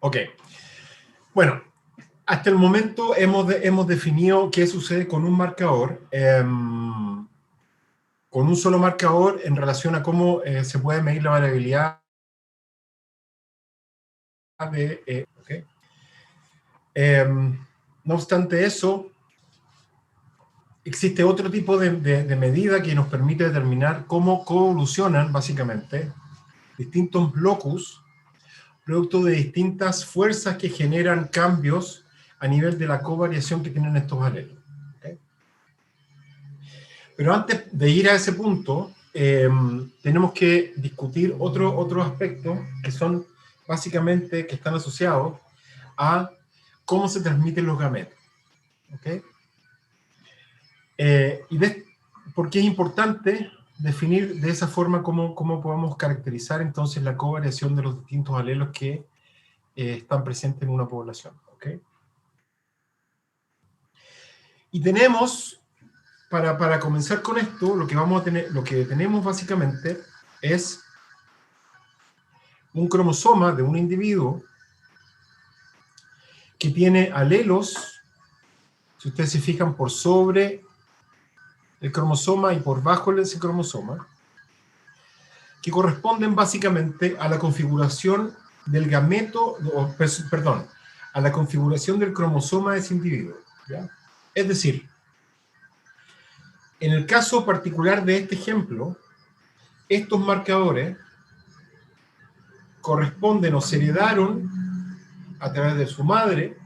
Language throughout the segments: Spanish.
Ok. Bueno, hasta el momento hemos definido qué sucede con un marcador, con un solo marcador en relación a cómo se puede medir la variabilidad de... okay. No obstante eso, existe otro tipo de medida que nos permite determinar cómo coevolucionan, básicamente, distintos locus, producto de distintas fuerzas que generan cambios a nivel de la covariación que tienen estos alelos. ¿Okay? Pero antes de ir a ese punto, tenemos que discutir otros aspectos que son básicamente, que están asociados a cómo se transmiten los gametos. ¿Okay? Porque es importante definir de esa forma cómo podemos caracterizar entonces la covariación de los distintos alelos que están presentes en una población. ¿Okay? Y tenemos, para comenzar con esto, lo que tenemos básicamente es un cromosoma de un individuo que tiene alelos, si ustedes se fijan, por sobre el cromosoma y por bajo de ese cromosoma, que corresponden básicamente a la configuración del gameto, perdón, a la configuración del cromosoma de ese individuo. ¿Ya? Es decir, en el caso particular de este ejemplo, estos marcadores corresponden o se heredaron a través de su madre,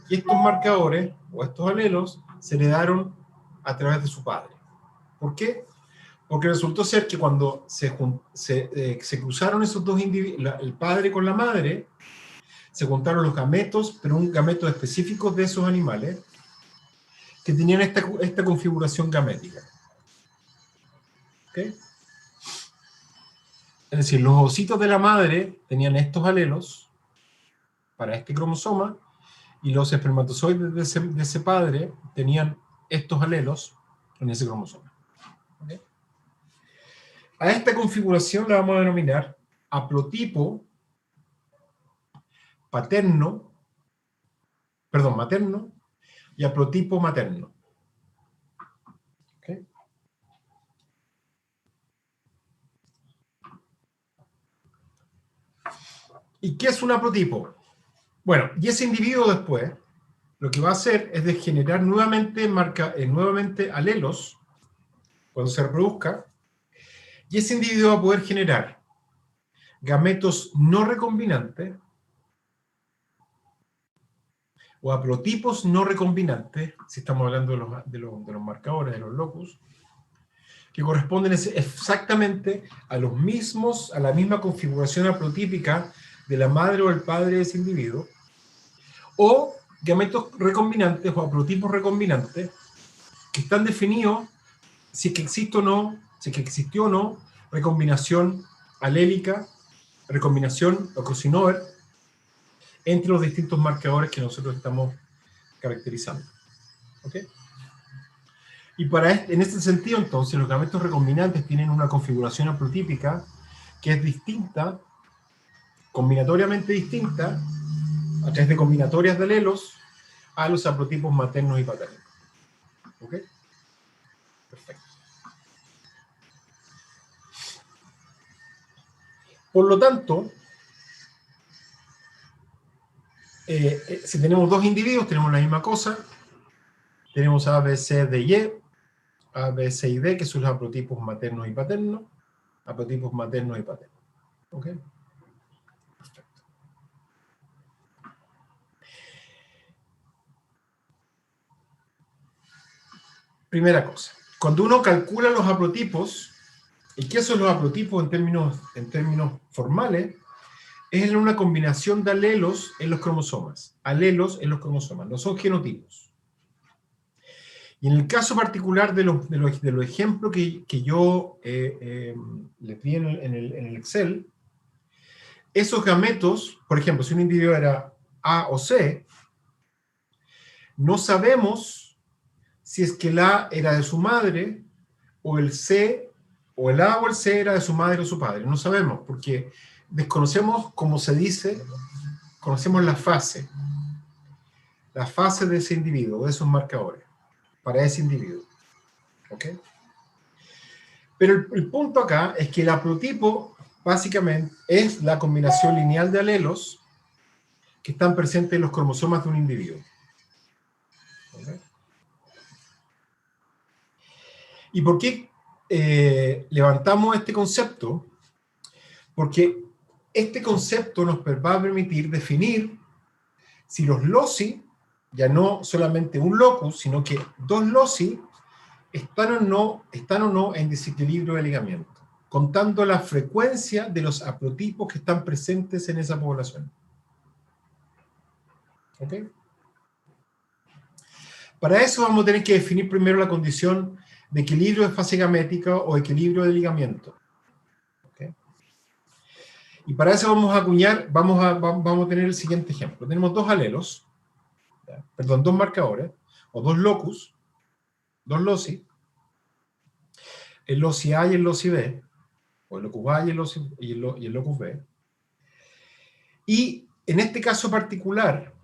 y estos marcadores, o estos alelos, se heredaron a través de su padre. ¿Por qué? Porque resultó ser que cuando se cruzaron esos dos individuos, el padre con la madre, se juntaron los gametos, pero un gameto específico de esos animales, que tenían esta configuración gamética. ¿Okay? Es decir, los ositos de la madre tenían estos alelos para este cromosoma, y los espermatozoides de ese padre tenían estos alelos en ese cromosoma. ¿Okay? A esta configuración la vamos a denominar haplotipo materno y haplotipo materno. ¿Okay? ¿Y qué es un haplotipo? Bueno, y ese individuo después lo que va a hacer es de generar nuevamente alelos cuando se reproduzca, y ese individuo va a poder generar gametos no recombinantes o haplotipos no recombinantes, si estamos hablando de los marcadores, de los locus, que corresponden exactamente a la misma configuración haplotípica de la madre o el padre de ese individuo, o gametos recombinantes o haplotipos recombinantes que están definidos si es que existe o no, si es que existió o no recombinación alélica, recombinación o crossover entre los distintos marcadores que nosotros estamos caracterizando. ¿Ok? Y en este sentido, entonces, los gametos recombinantes tienen una configuración haplotípica que es distinta, combinatoriamente distinta, a través de combinatorias de alelos, a los haplotipos maternos y paternos. ¿Ok? Perfecto. Por lo tanto, si tenemos dos individuos, tenemos la misma cosa. Tenemos A, B, C, D, Y, A, B, C y D, que son los haplotipos maternos y paternos. Haplotipos maternos y paternos. ¿Ok? Perfecto. Primera cosa. Cuando uno calcula los haplotipos, ¿y qué son los haplotipos en términos formales? Es una combinación de alelos en los cromosomas. Alelos en los cromosomas, no son genotipos. Y en el caso particular de los ejemplos que yo les di en el Excel, esos gametos, por ejemplo, si un individuo era A o C, no sabemos si es que el A era de su madre, o el C, o el A o el C era de su madre o su padre. No sabemos, porque desconocemos cómo se dice conocemos la fase de ese individuo, de esos marcadores, para ese individuo. ¿Ok? Pero el punto acá es que el haplotipo básicamente es la combinación lineal de alelos que están presentes en los cromosomas de un individuo. ¿Ok? ¿Y por qué levantamos este concepto? Porque este concepto nos va a permitir definir si los loci, ya no solamente un locus, sino que dos loci, están o no en desequilibrio de ligamiento, contando la frecuencia de los haplotipos que están presentes en esa población. ¿Ok? Para eso vamos a tener que definir primero la condición de equilibrio de fase gamética o equilibrio de ligamiento. ¿Ok? Y para eso vamos a acuñar, vamos a tener el siguiente ejemplo. Tenemos dos alelos, perdón, dos marcadores, o dos locus, dos loci, el loci A y el loci B, o el locus A y el locus B. Y en este caso particular,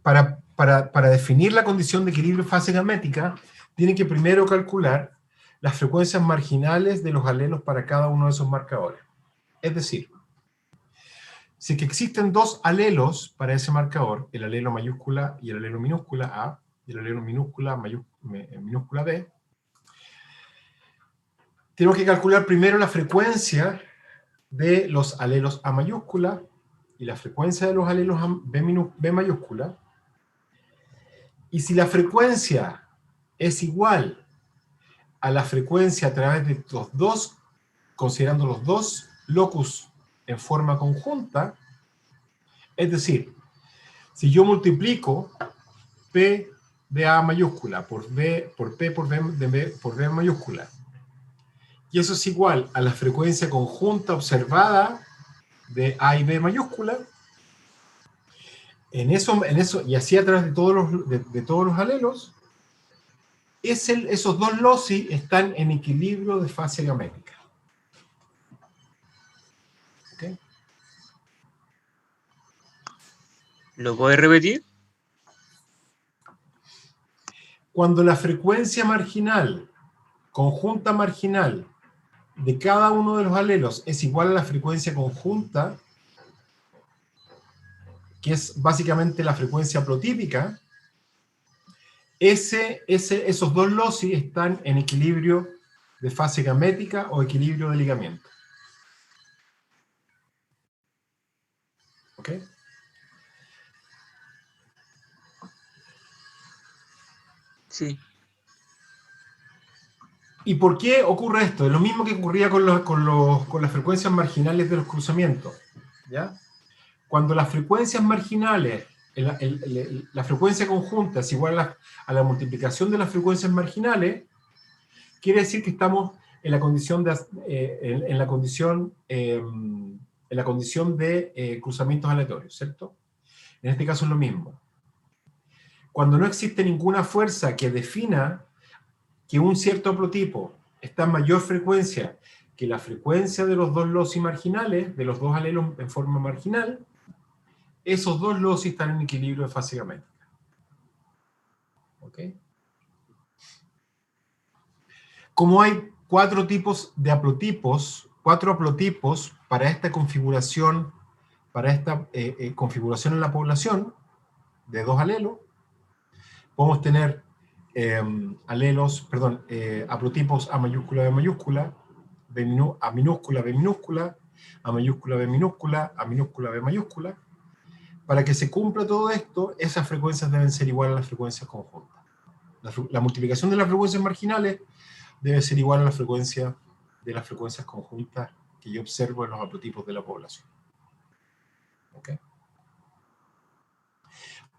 para definir la condición de equilibrio fase gamética, tiene que primero calcular las frecuencias marginales de los alelos para cada uno de esos marcadores. Es decir, si que existen dos alelos para ese marcador, el alelo mayúscula y el alelo minúscula A, y el alelo minúscula B, tenemos que calcular primero la frecuencia de los alelos A mayúscula y la frecuencia de los alelos B mayúscula. Y si la frecuencia es igual a la frecuencia a través de los dos, considerando los dos locus en forma conjunta, es decir, si yo multiplico P de A mayúscula por P por B mayúscula, y eso es igual a la frecuencia conjunta observada de A y B mayúscula, en eso, y así a través de todos los alelos, esos dos loci están en equilibrio de fase gamética. ¿Okay? ¿Lo puedes repetir? Cuando la frecuencia marginal, conjunta marginal, de cada uno de los alelos es igual a la frecuencia conjunta, que es básicamente la frecuencia haplotípica, esos dos loci están en equilibrio de fase gamética o equilibrio de ligamiento. ¿Ok? Sí. ¿Y por qué ocurre esto? Es lo mismo que ocurría con las frecuencias marginales de los cruzamientos. ¿Ya? Cuando las frecuencias marginales, la frecuencia conjunta es igual a la multiplicación de las frecuencias marginales, quiere decir que estamos en la condición de cruzamientos aleatorios, ¿cierto? En este caso es lo mismo. Cuando no existe ninguna fuerza que defina que un cierto haplotipo está en mayor frecuencia que la frecuencia de los dos loci marginales, de los dos alelos en forma marginal, esos dos loci están en equilibrio de fase gamética. ¿Ok? Como hay cuatro tipos de haplotipos, cuatro haplotipos para esta configuración en la población de dos alelos, podemos tener haplotipos A mayúscula, B mayúscula, A minúscula, B minúscula, A mayúscula, B minúscula, A minúscula, B mayúscula. Para que se cumpla todo esto, esas frecuencias deben ser iguales a las frecuencias conjuntas. La multiplicación de las frecuencias marginales debe ser igual a la frecuencia de las frecuencias conjuntas que yo observo en los haplotipos de la población. ¿Ok?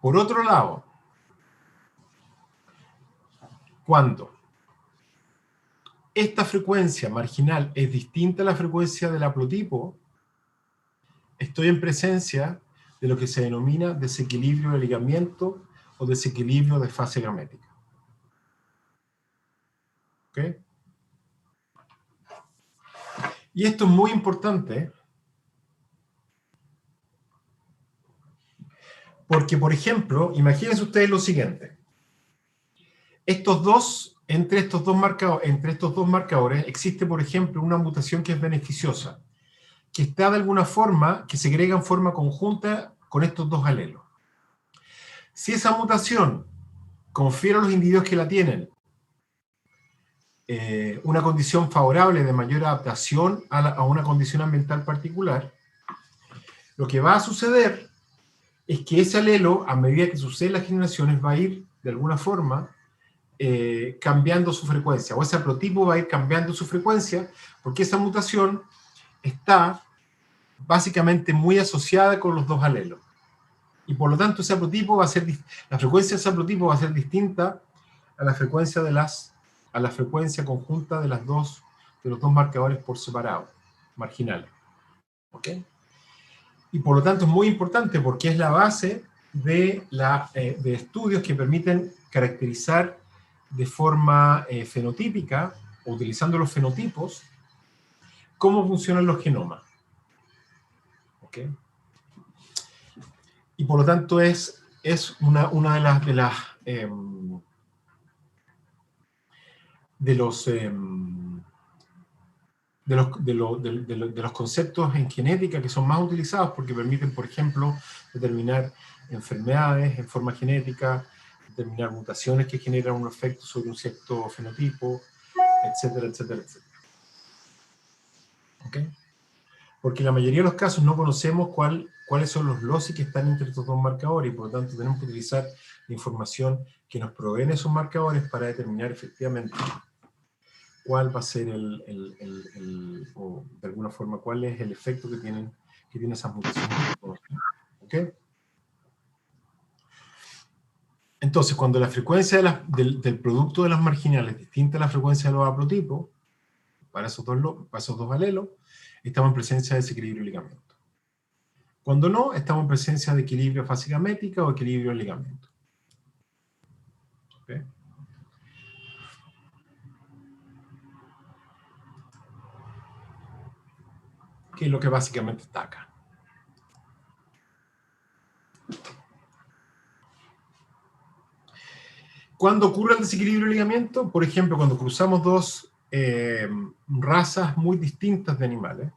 Por otro lado, cuando esta frecuencia marginal es distinta a la frecuencia del haplotipo, estoy en presencia de lo que se denomina desequilibrio de ligamiento o desequilibrio de fase gamética. ¿Ok? Y esto es muy importante Porque, por ejemplo, imagínense ustedes lo siguiente. Entre estos dos marcadores existe, por ejemplo, una mutación que es beneficiosa, que está de alguna forma, que segrega en forma conjunta con estos dos alelos. Si esa mutación confiere a los individuos que la tienen una condición favorable de mayor adaptación a una condición ambiental particular, lo que va a suceder es que ese alelo, a medida que suceden las generaciones, va a ir, de alguna forma, cambiando su frecuencia, o ese haplotipo va a ir cambiando su frecuencia, porque esa mutación está básicamente muy asociada con los dos alelos. Y por lo tanto, ese haplotipo va a ser, la frecuencia de ese haplotipo va a ser distinta a la frecuencia conjunta de los dos marcadores por separado, marginales. ¿Ok? Y por lo tanto es muy importante porque es la base de estudios que permiten caracterizar de forma fenotípica, o utilizando los fenotipos, cómo funcionan los genomas. ¿Ok? Y por lo tanto es una de los conceptos en genética que son más utilizados porque permiten, por ejemplo, determinar enfermedades en forma genética, determinar mutaciones que generan un efecto sobre un cierto fenotipo, etcétera, etcétera, etcétera. ¿Ok? Porque en la mayoría de los casos no conocemos cuáles son los loci que están entre estos dos marcadores, y por lo tanto tenemos que utilizar la información que nos proveen esos marcadores para determinar efectivamente cuál va a ser o de alguna forma cuál es el efecto que tiene esas mutaciones. ¿Ok? Entonces, cuando la frecuencia del producto de las marginales es distinta a la frecuencia de los haplotipos, para esos dos alelos, estamos en presencia de desequilibrio de ligamiento. Cuando no, estamos en presencia de equilibrio fase gamética o equilibrio de ligamiento. ¿Okay? Que es lo que básicamente está acá. ¿Cuándo ocurre el desequilibrio de ligamiento? Por ejemplo, cuando cruzamos dos razas muy distintas de animales.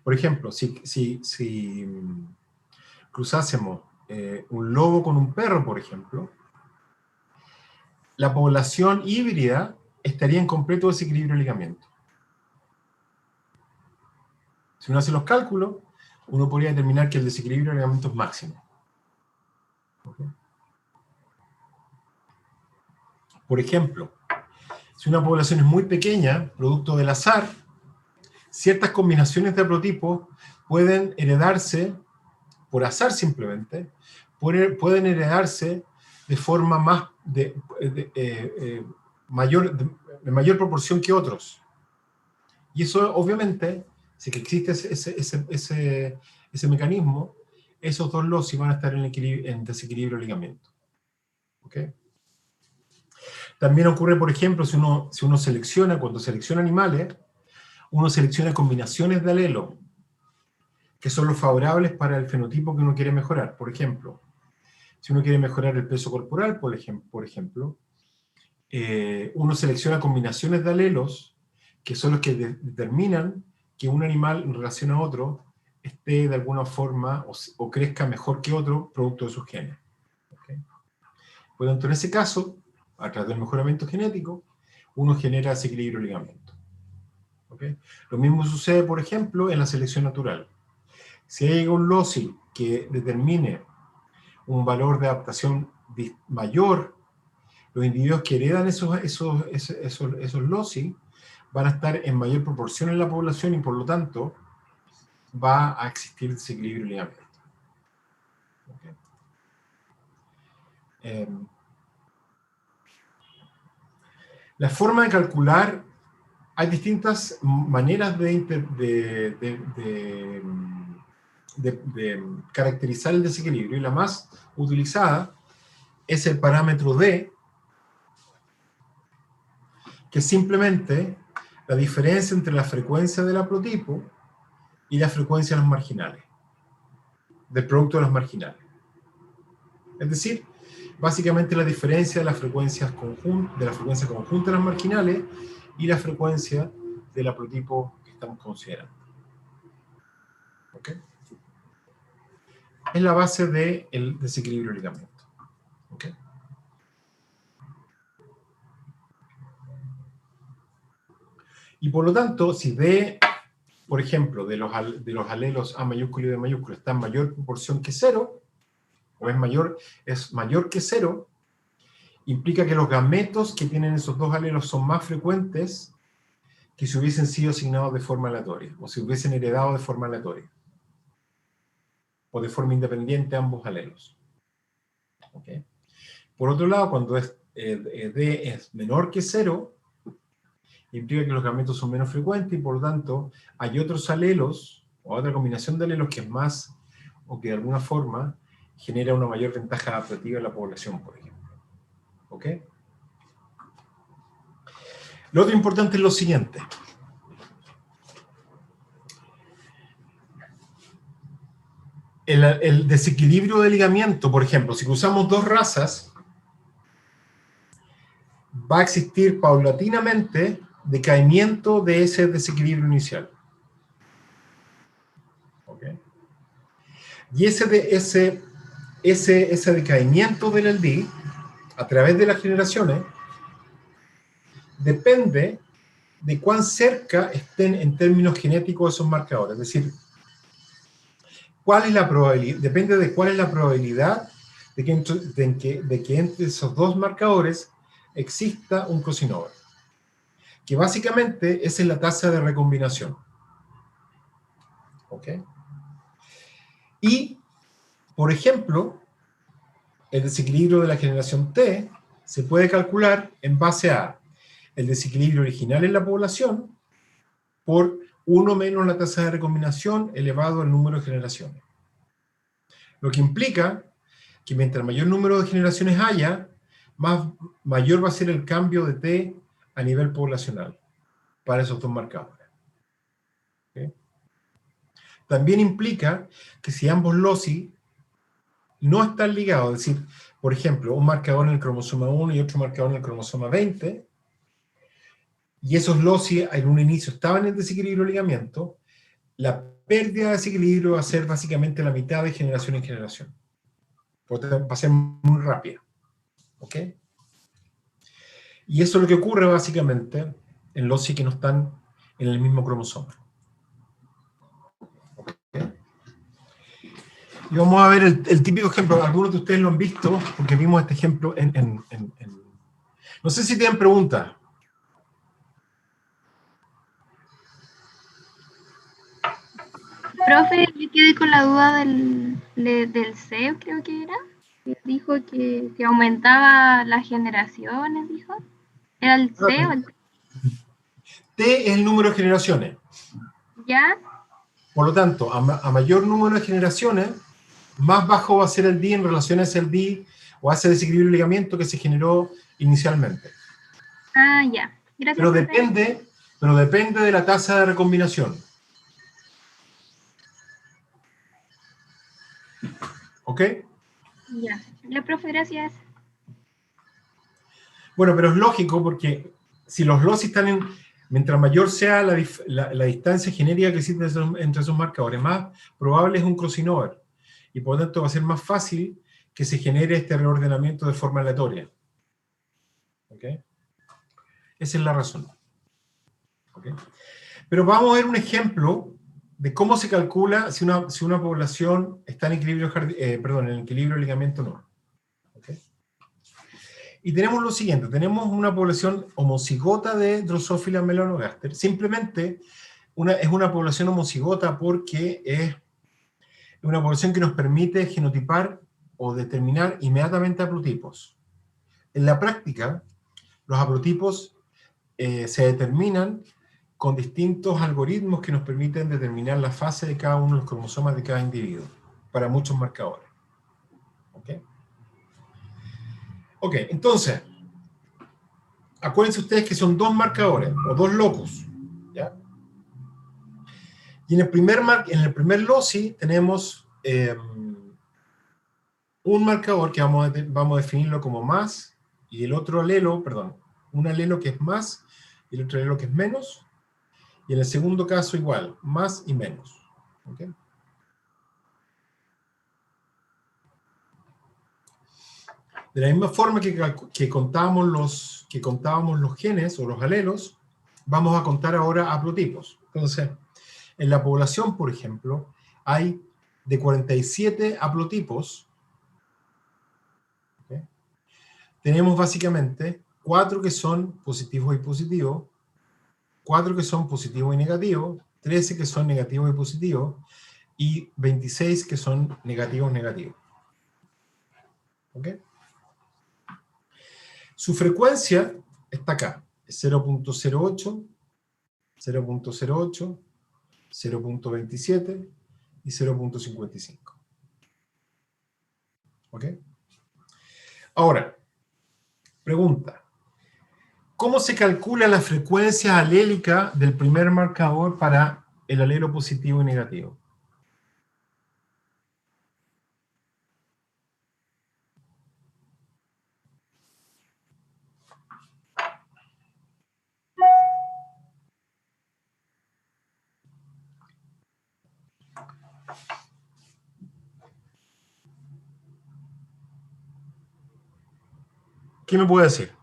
Por ejemplo, si cruzásemos un lobo con un perro, por ejemplo, la población híbrida estaría en completo desequilibrio de ligamiento. Si uno hace los cálculos, uno podría determinar que el desequilibrio de ligamiento es máximo. ¿Okay? Por ejemplo, si una población es muy pequeña, producto del azar, ciertas combinaciones de haplotipos pueden heredarse, por azar simplemente, pueden heredarse de forma de mayor proporción que otros. Y eso, obviamente, si que existe ese mecanismo, esos dos loci van a estar en desequilibrio de ligamiento. ¿Ok? También ocurre, por ejemplo, si uno cuando selecciona animales, uno selecciona combinaciones de alelos que son los favorables para el fenotipo que uno quiere mejorar. Por ejemplo, si uno quiere mejorar el peso corporal, por ejemplo, uno selecciona combinaciones de alelos que son los que determinan que un animal en relación a otro esté de alguna forma o crezca mejor que otro producto de sus genes. ¿Okay? Por lo tanto, en ese caso, a través del mejoramiento genético, uno genera desequilibrio de ligamiento. ¿Okay? Lo mismo sucede, por ejemplo, en la selección natural. Si hay un loci que determine un valor de adaptación mayor, los individuos que heredan esos loci van a estar en mayor proporción en la población y por lo tanto va a existir desequilibrio de ligamiento. ¿Okay? La forma de calcular, hay distintas maneras de caracterizar el desequilibrio, y la más utilizada es el parámetro D, que es simplemente la diferencia entre la frecuencia del haplotipo y la frecuencia de los marginales, del producto de los marginales. Es decir, básicamente la diferencia de las frecuencias de la frecuencia conjunta de las marginales y la frecuencia del haplotipo que estamos considerando. ¿Ok? Es la base del desequilibrio de ligamiento. ¿Ok? Y por lo tanto, si D, por ejemplo, de los alelos A mayúsculo y B mayúsculo está en mayor proporción que 0, o es mayor que 0, implica que los gametos que tienen esos dos alelos son más frecuentes que si hubiesen sido asignados de forma aleatoria, o si hubiesen heredado de forma aleatoria, o de forma independiente ambos alelos. ¿Okay? Por otro lado, cuando D es menor que 0, implica que los gametos son menos frecuentes y por lo tanto hay otros alelos, o otra combinación de alelos que es más, o que de alguna forma genera una mayor ventaja adaptativa en la población, por ejemplo. ¿Ok? Lo otro importante es lo siguiente. El desequilibrio de ligamiento, por ejemplo, si cruzamos dos razas, va a existir paulatinamente decaimiento de ese desequilibrio inicial. ¿Ok? Y ese decaimiento del LD, a través de las generaciones, depende de cuán cerca estén en términos genéticos esos marcadores. Es decir, ¿cuál es la probabilidad? Depende de cuál es la probabilidad de que entre esos dos marcadores exista un crossover. Que básicamente esa es la tasa de recombinación. ¿Ok? Y, por ejemplo, el desequilibrio de la generación T se puede calcular en base a el desequilibrio original en la población por 1 menos la tasa de recombinación elevado al número de generaciones. Lo que implica que mientras mayor número de generaciones haya, mayor va a ser el cambio de T a nivel poblacional para esos dos marcadores. ¿Okay? También implica que si ambos loci no están ligados, es decir, por ejemplo, un marcador en el cromosoma 1 y otro marcador en el cromosoma 20, y esos loci en un inicio estaban en desequilibrio de ligamiento, la pérdida de desequilibrio va a ser básicamente la mitad de generación en generación. Va a ser muy rápida. ¿Ok? Y eso es lo que ocurre básicamente en loci que no están en el mismo cromosoma. ¿Okay? Y vamos a ver el típico ejemplo. Algunos de ustedes lo han visto, porque vimos este ejemplo No sé si tienen preguntas. Profe, yo quedé con la duda del CEO, creo que era. Que dijo que aumentaba las generaciones, dijo. ¿Era el CEO? T es el número de generaciones. ¿Ya? Por lo tanto, a mayor número de generaciones, más bajo va a ser el D en relación a ese D o a ese desequilibrio de ligamiento que se generó inicialmente. Ah, ya. Gracias. Pero depende de la tasa de recombinación. ¿Ok? Ya. La profe, gracias. Bueno, pero es lógico porque si los loci están mientras mayor sea la distancia genérica que existe entre esos marcadores, más probable es un crossover. Y por lo tanto va a ser más fácil que se genere este reordenamiento de forma aleatoria. ¿Ok? Esa es la razón. ¿Ok? Pero vamos a ver un ejemplo de cómo se calcula si una población está en equilibrio, en equilibrio de ligamiento o no. ¿Okay? Y tenemos lo siguiente, tenemos una población homocigota de Drosophila melanogaster. Simplemente es una población homocigota porque es una población que nos permite genotipar o determinar inmediatamente haplotipos. En la práctica, los haplotipos se determinan con distintos algoritmos que nos permiten determinar la fase de cada uno de los cromosomas de cada individuo, para muchos marcadores. ¿Ok? Ok, entonces, acuérdense ustedes que son dos marcadores, o dos locus, ¿ya? Y en el primer loci tenemos un marcador que vamos a definirlo como más, y el otro alelo, perdón, un alelo que es más, y el otro alelo que es menos, y en el segundo caso igual, más y menos. ¿Ok? De la misma forma que contábamos los genes o los alelos, vamos a contar ahora haplotipos. Entonces, en la población, por ejemplo, hay de 47 haplotipos. ¿Ok? Tenemos básicamente 4 que son positivos y positivos, 4 que son positivos y negativos, 13 que son negativos y positivos, y 26 que son negativos negativos. ¿Ok? Su frecuencia está acá, es 0.08, 0.08, 0.27 y 0.55. ¿Ok? Ahora, pregunta. ¿Cómo se calcula la frecuencia alélica del primer marcador para el alelo positivo y negativo? ¿Qué me puede decir?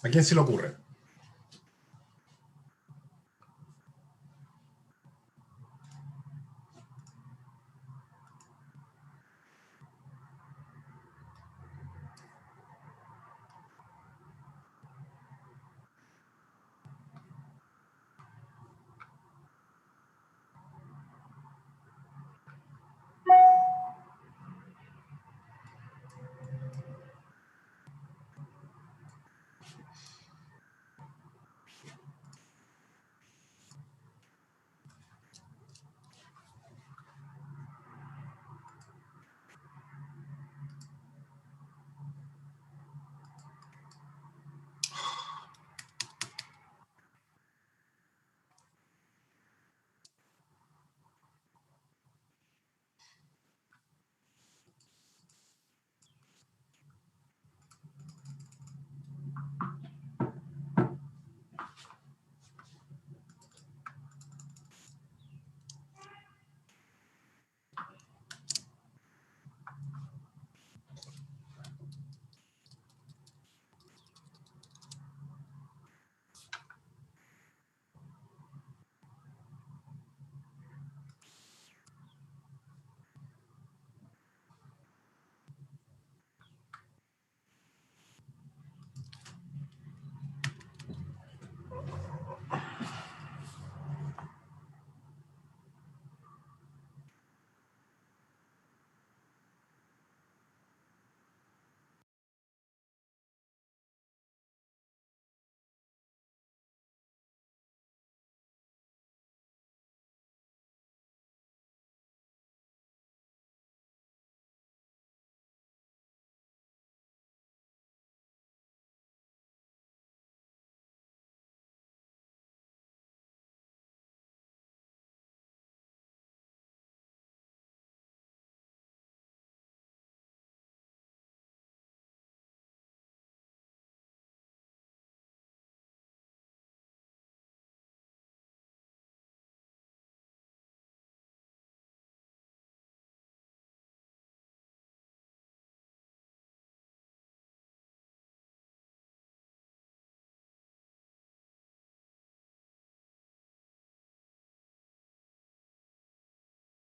¿A quién se le ocurre?